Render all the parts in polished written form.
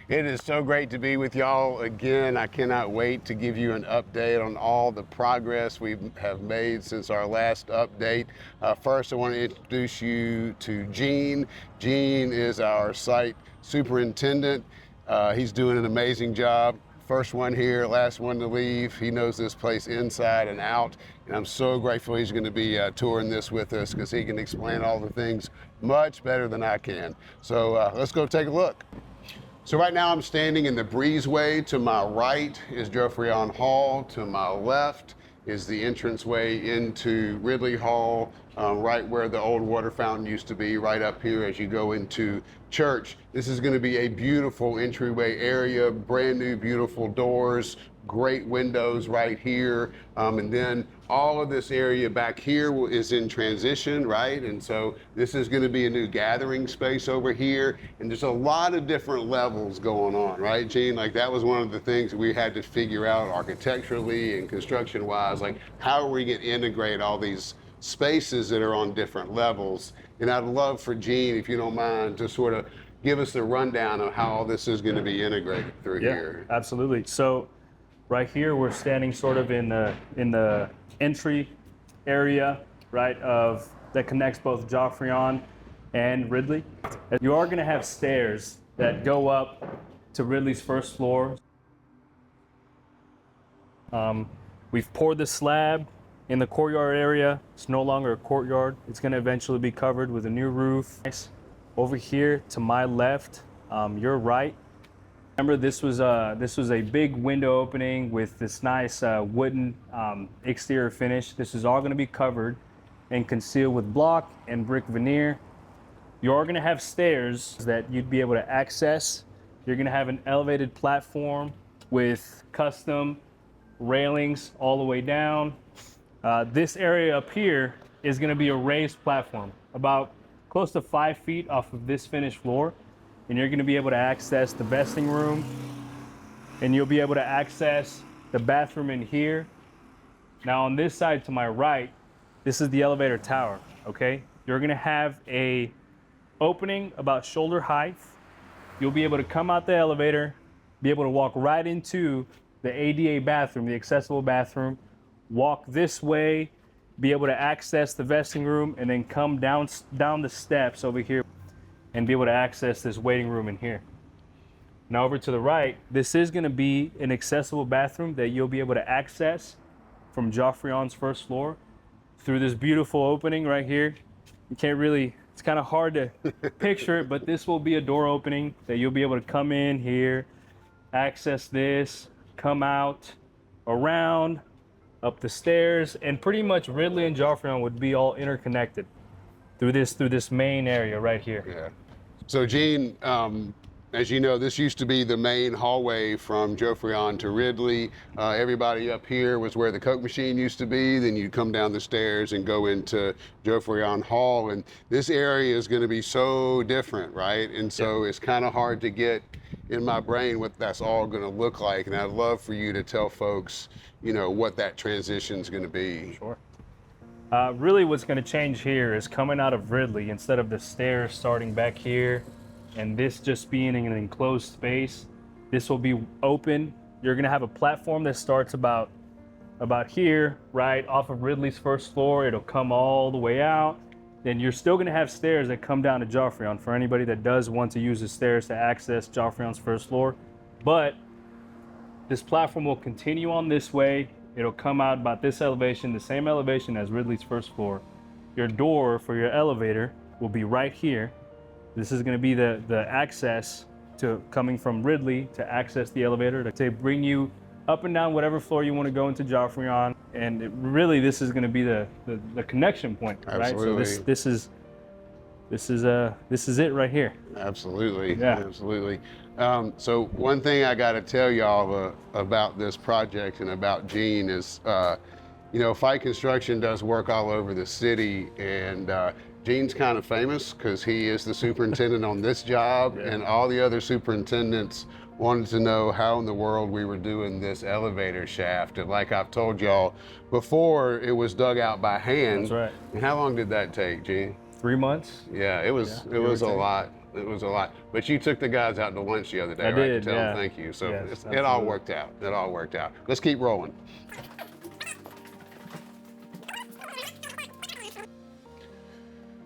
It is so great to be with y'all again. I cannot wait to give you an update on all the progress we have made since our last update. First, I want to introduce you to Gene. Gene is our site superintendent. He's doing an amazing job. First one here, last one to leave. He knows this place inside and out, and I'm so grateful he's going to be touring this with us because he can explain all the things much better than I can. So let's go take a look. So right now I'm standing in the breezeway. To my right is Geoffrion Hall. To my left is the entranceway into Ridley Hall, right where the old water fountain used to be, right up here as you go into church. This is going to be a beautiful entryway area, brand new beautiful doors, great windows right here, and then all of this area back here is in transition, right? And so this is going to be a new gathering space over here, and there's a lot of different levels going on, right, Gene? Like that was one of the things that we had to figure out architecturally and construction wise, like how are we going to integrate all these spaces that are on different levels. And I'd love for Gene, if you don't mind, to sort of give us the rundown of how all this is going to be integrated through here. Absolutely. So right here we're standing sort of in the entry area, right, of that connects both Geoffrion and Ridley. You are going to have stairs that go up to Ridley's first floor. We've poured the slab in the courtyard area. It's no longer a courtyard. It's going to eventually be covered with a new roof. Over here to my left, your right. Remember, this was a big window opening with this nice wooden exterior finish. This is all going to be covered and concealed with block and brick veneer. You are going to have stairs that you'd be able to access. You're going to have an elevated platform with custom railings all the way down. This area up here is going to be a raised platform, about close to 5 feet off of this finished floor. And you're going to be able to access the vesting room, and you'll be able to access the bathroom in here. Now on this side to my right, this is the elevator tower, okay? You're going to have a opening about shoulder height. You'll be able to come out the elevator, be able to walk right into the ADA bathroom, the accessible bathroom, walk this way, be able to access the vesting room, and then come down the steps over here and be able to access this waiting room in here. Now over to the right, this is going to be an accessible bathroom that you'll be able to access from Geoffrion's first floor through this beautiful opening right here. You can't really, it's kind of hard to picture it, but this will be a door opening that you'll be able to come in here, access this, come out, around, up the stairs, and pretty much Ridley and Geoffrion would be all interconnected through this main area right here. Yeah. So Gene, as you know, this used to be the main hallway from Geoffrion to Ridley. Everybody up here was where the Coke machine used to be. Then you'd come down the stairs and go into Geoffrion Hall. And this area is going to be so different, right? And so it's kind of hard to get in my brain what that's all going to look like. And I'd love for you to tell folks, you know, what that transition is going to be. Sure. Really what's going to change here is coming out of Ridley, instead of the stairs starting back here and this just being an enclosed space, this will be open. You're going to have a platform that starts about here, right off of Ridley's first floor. It'll come all the way out. Then you're still going to have stairs that come down to Geoffrion for anybody that does want to use the stairs to access Geoffrion's first floor. But this platform will continue on this way. It'll come out about this elevation, the same elevation as Ridley's first floor. Your door for your elevator will be right here. This is going to be the access to coming from Ridley to access the elevator to bring you up and down whatever floor you want to go into Geoffrion. And really, this is going to be the connection point, Absolutely. right? So this is it right here. Absolutely. Yeah. Absolutely. So one thing I got to tell y'all about this project and about Gene is, you know, Fite Construction does work all over the city, and Gene's kind of famous because he is the superintendent on this job, and all the other superintendents wanted to know how in the world we were doing this elevator shaft. And like I've told y'all before, it was dug out by hand. That's right. And how long did that take, Gene? 3 months. Yeah, it was a lot. It was a lot. But you took the guys out to lunch the other day, I right? did, To tell yeah. them thank you. So Yes, it all absolutely. worked out. It all worked out. Let's keep rolling.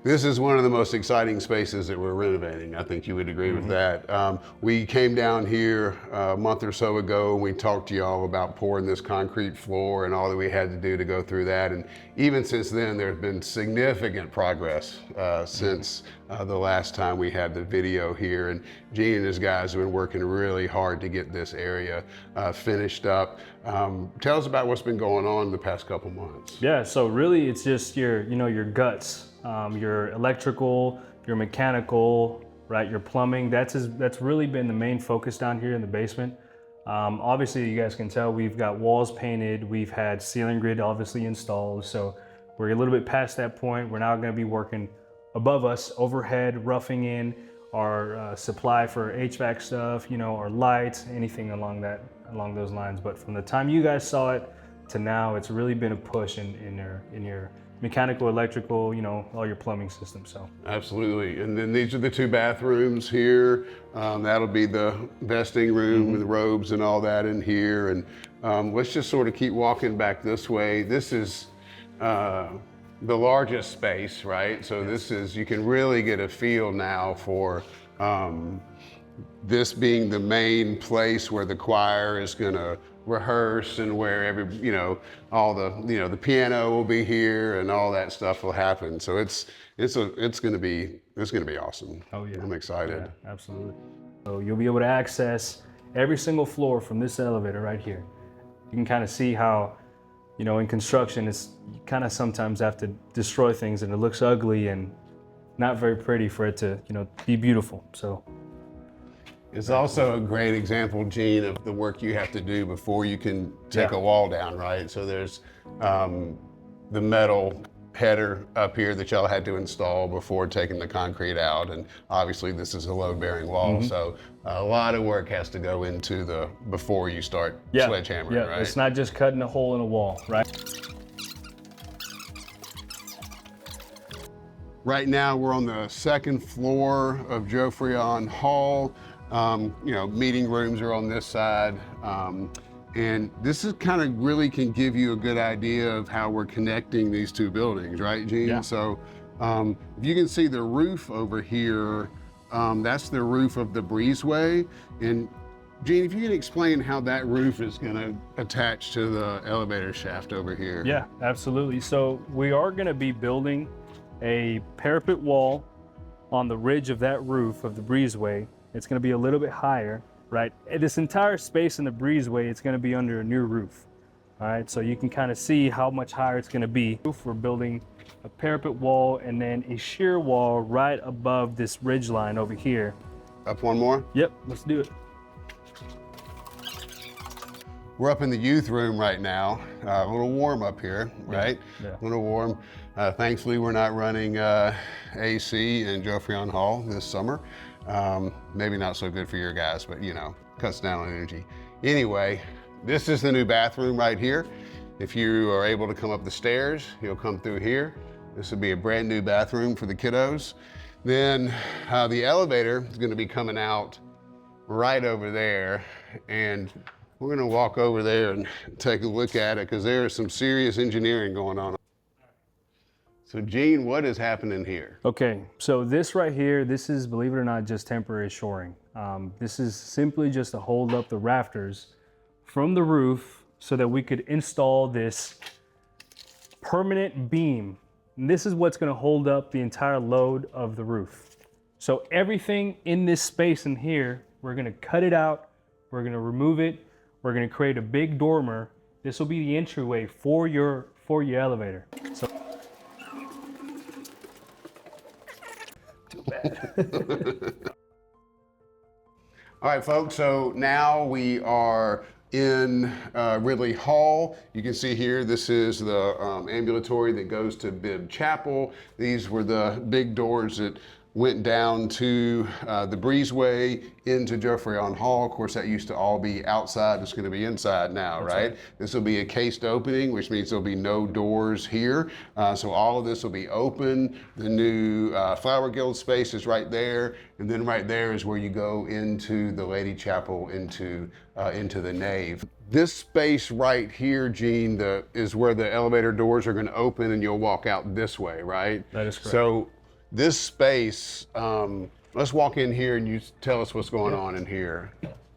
This is one of the most exciting spaces that we're renovating. I think you would agree with that. We came down here a month or so ago and we talked to y'all about pouring this concrete floor and all that we had to do to go through that. And even since then, there's been significant progress since the last time we had the video here. And Gene and his guys have been working really hard to get this area finished up. Tell us about what's been going on the past couple months. Yeah, so really it's just your, your guts, your electrical, your mechanical, right, your plumbing. That's really been the main focus down here in the basement. Obviously, you guys can tell we've got walls painted, we've had ceiling grid obviously installed, so we're a little bit past that point. We're now going to be working above us, overhead, roughing in our supply for HVAC stuff, our lights, anything along those lines. But from the time you guys saw it to now, it's really been a push in your mechanical, electrical, all your plumbing systems. So absolutely. And then these are the 2 bathrooms here. That'll be the vesting room with robes and all that in here. And let's just sort of keep walking back this way. This is the largest space, right? So this is, you can really get a feel now for this being the main place where the choir is gonna rehearse and where all the piano will be here and all that stuff will happen. So it's gonna be awesome. Oh yeah. I'm excited. Yeah, absolutely. So you'll be able to access every single floor from this elevator right here. You can kind of see how, in construction, you kind of sometimes have to destroy things and it looks ugly and not very pretty for it to, be beautiful. So it's also a great example, Gene, of the work you have to do before you can take a wall down, right? So there's the metal header up here that y'all had to install before taking the concrete out. And obviously this is a load-bearing wall, so a lot of work has to go into before you start sledgehammering, right? It's not just cutting a hole in a wall, right? Right now we're on the 2nd floor of Geoffrion Hall. Meeting rooms are on this side. And this is kind of really can give you a good idea of how we're connecting these 2 buildings, right, Gene? Yeah. So if you can see the roof over here, that's the roof of the breezeway. And Gene, if you can explain how that roof is gonna attach to the elevator shaft over here. Yeah, absolutely. So we are gonna be building a parapet wall on the ridge of that roof of the breezeway. It's gonna be a little bit higher, right? This entire space in the breezeway, it's gonna be under a new roof. All right, so you can kind of see how much higher it's gonna be. We're building a parapet wall and then a shear wall right above this ridge line over here. Up one more? Yep, let's do it. We're up in the youth room right now. A little warm up here, right? Yeah. A little warm. Thankfully, we're not running AC in Geoffrion Hall this summer. Maybe not so good for your guys, but cuts down on energy. Anyway, this is the new bathroom right here. If you are able to come up the stairs, you'll come through here. This will be a brand new bathroom for the kiddos. Then the elevator is gonna be coming out right over there, and we're gonna walk over there and take a look at it because there is some serious engineering going on. So Gene, what is happening here? Okay, so this right here, this is, believe it or not, just temporary shoring. This is simply just to hold up the rafters from the roof so that we could install this permanent beam. And this is what's gonna hold up the entire load of the roof. So everything in this space in here, we're gonna cut it out, we're gonna remove it, we're gonna create a big dormer. This will be the entryway for your elevator. So too bad. All right, folks, so now we are in Ridley Hall. You can see here, this is the ambulatory that goes to Bibb Chapel. These were the big doors that went down to the breezeway into Geoffrion Hall. Of course, that used to all be outside. It's going to be inside now, right? This will be a cased opening, which means there'll be no doors here. So all of this will be open. The new Flower Guild space is right there. And then right there is where you go into the Lady Chapel, into the nave. This space right here, Gene, is where the elevator doors are going to open and you'll walk out this way, right? That is correct. So this space, let's walk in here and you tell us what's going on in here.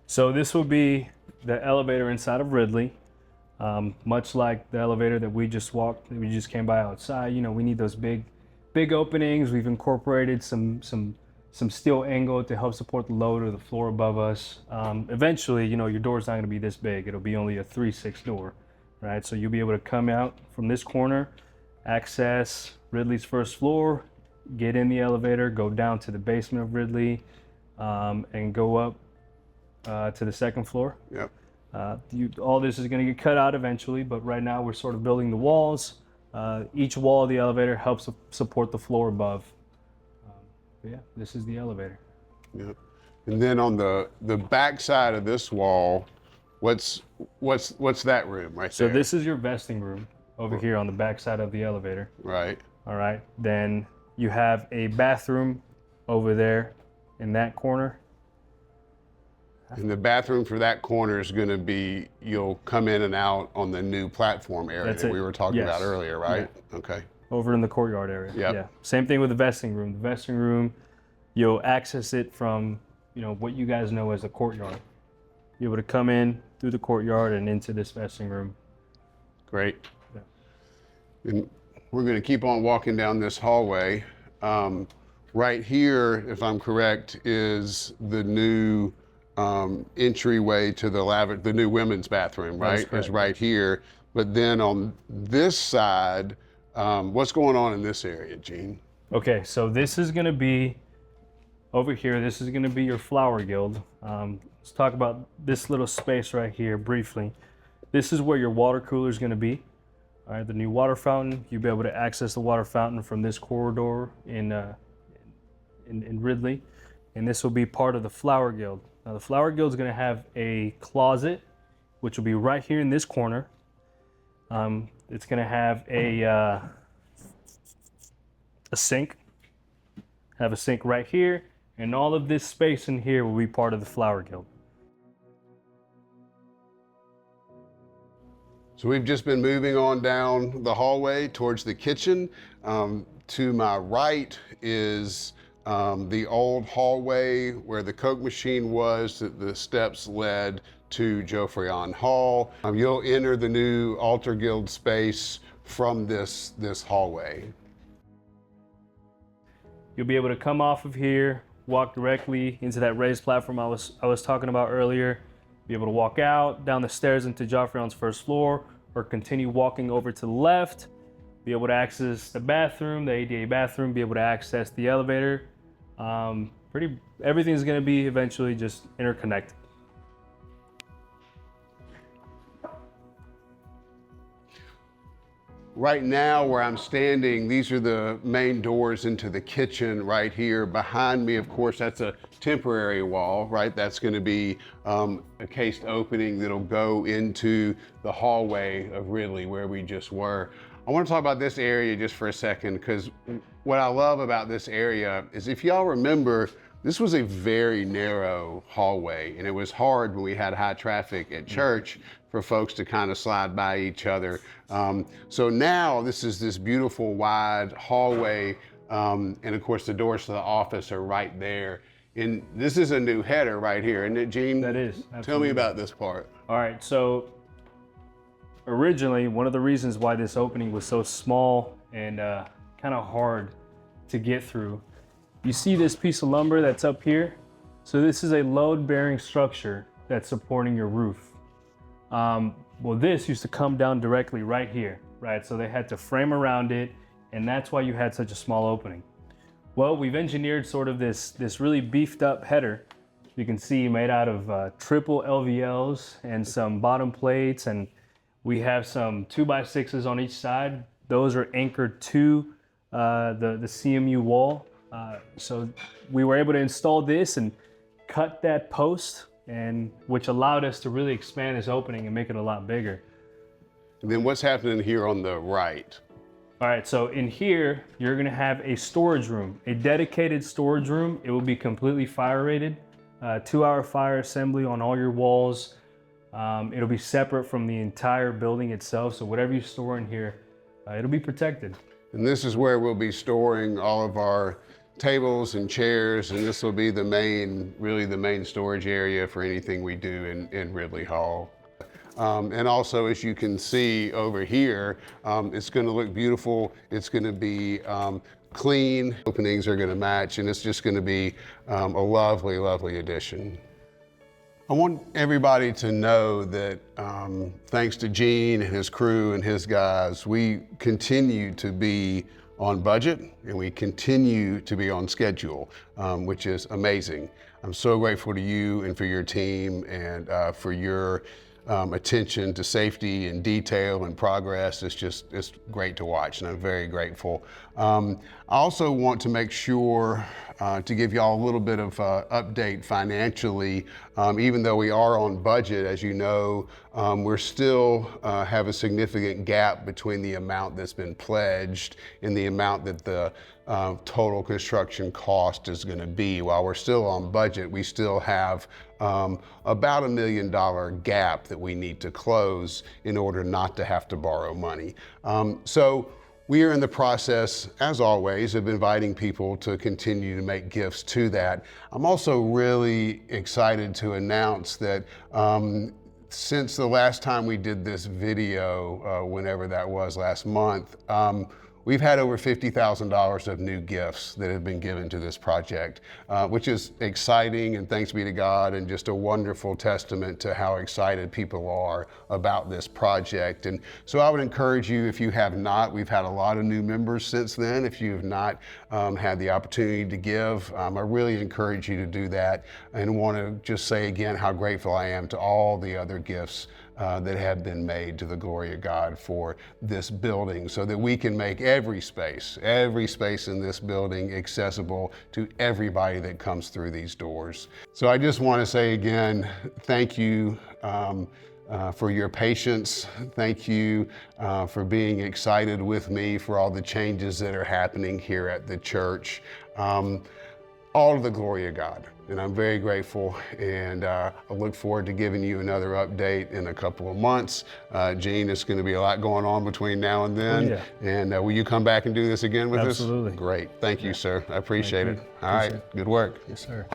So this will be the elevator inside of Ridley. Much like the elevator that we just came by outside. You know, we need those big openings. We've incorporated some steel angle to help support the load of the floor above us. Eventually, you know, your door's not gonna be this big. It'll be only a 3/6 door, right? So you'll be able to come out from this corner, access Ridley's first floor, get in the elevator, go down to the basement of Ridley, and go up to the second floor. Yep. All this is gonna get cut out eventually, but right now we're sort of building the walls. Each wall of the elevator helps support the floor above. Yeah, this is the elevator. Yep. And then on the back side of this wall, what's that room right So there? this is your vesting room over here on the back side of the elevator. Right. All right. Then you have a bathroom over there in that corner. And the bathroom for that corner is going to be, you'll come in and out on the new platform area That's that it. we were talking Yes. about earlier, right? Okay. Over in the courtyard area. Yep. Yeah. Same thing with the vesting room. The vesting room, you'll access it from, you know, what you guys know as the courtyard. You're able to come in through the courtyard and into this vesting room. Great. Yeah. And we're going to keep on walking down this hallway. Right here, if I'm correct, is the new entryway to the new women's bathroom, That is right? correct. Is right here. But then on this side, what's going on in this area, Gene? Okay, so this is going to be over here. This is going to be your flower guild. Let's talk about this little space right here briefly. This is where your water cooler is going to be. All right, the new water fountain. You'll be able to access the water fountain from this corridor in Ridley, and this will be part of the flower guild. Now, the flower guild is going to have a closet, which will be right here in this corner. It's going to have a sink. Have a sink right here, and all of this space in here will be part of the flower guild. So we've just been moving on down the hallway towards the kitchen. To my right is the old hallway where the Coke machine was, that the steps led to Geoffrion Hall. You'll enter the new Altar Guild space from this hallway. You'll be able to come off of here, walk directly into that raised platform I was talking about earlier. Be able to walk out, down the stairs into Geoffrion's first floor, or continue walking over to the left. Be able to access the bathroom, the ADA bathroom, be able to access the elevator. Everything's gonna be eventually just interconnected. Right now where I'm standing, these are the main doors into the kitchen right here. Behind me, of course, that's a temporary wall, right? That's going to be a cased opening that'll go into the hallway of Ridley where we just were. I want to talk about this area just for a second, because what I love about this area is, if y'all remember, this was a very narrow hallway, and it was hard when we had high traffic at church for folks to kind of slide by each other. So now this is this beautiful wide hallway, and of course the doors to the office are right there. And this is a new header right here, isn't it, Gene? That is, Tell absolutely. me about this part. All right, so originally, one of the reasons why this opening was so small and kind of hard to get through, you see this piece of lumber that's up here? So this is a load-bearing structure that's supporting your roof. Well, this used to come down directly right here, right? So they had to frame around it, and that's why you had such a small opening. Well, we've engineered sort of this really beefed up header. You can see made out of triple LVLs and some bottom plates, and we have some 2x6s on each side. Those are anchored to the CMU wall. So we were able to install this and cut that post, and which allowed us to really expand this opening and make it a lot bigger. And then what's happening here on the right? All right, so in here, you're gonna have a storage room, a dedicated storage room. It will be completely fire rated, 2-hour fire assembly on all your walls. It'll be separate from the entire building itself. So whatever you store in here, it'll be protected. And this is where we'll be storing all of our tables and chairs, and this will be really the main storage area for anything we do in Ridley Hall. And also, as you can see over here, it's going to look beautiful. It's going to be clean. Openings are going to match, and it's just going to be a lovely, lovely addition. I want everybody to know that thanks to Gene and his crew and his guys, we continue to be on budget and we continue to be on schedule, which is amazing. I'm so grateful to you and for your team and for your attention to safety and detail and progress. It's great to watch, and I'm very grateful. I also want to make sure to give y'all a little bit of update financially. Even though we are on budget, as you know, we're still have a significant gap between the amount that's been pledged and the amount that the total construction cost is going to be. While we're still on budget, we still have about $1 million gap that we need to close in order not to have to borrow money. So we are in the process, as always, of inviting people to continue to make gifts to that. I'm also really excited to announce that since the last time we did this video, whenever that was last month, we've had over $50,000 of new gifts that have been given to this project, which is exciting, and thanks be to God, and just a wonderful testament to how excited people are about this project. And so I would encourage you, if you have not, we've had a lot of new members since then. If you have not had the opportunity to give, I really encourage you to do that, and want to just say again how grateful I am to all the other gifts that have been made to the glory of God for this building, so that we can make every space in this building accessible to everybody that comes through these doors. So I just want to say again, thank you for your patience. Thank you for being excited with me for all the changes that are happening here at the church. All of the glory of God. And I'm very grateful, and I look forward to giving you another update in a couple of months. Gene, it's going to be a lot going on between now and then. Oh, yeah. And will you come back and do this again with us? Absolutely. Great. Thank you, sir. I appreciate it. All right. Good work. Yes, sir.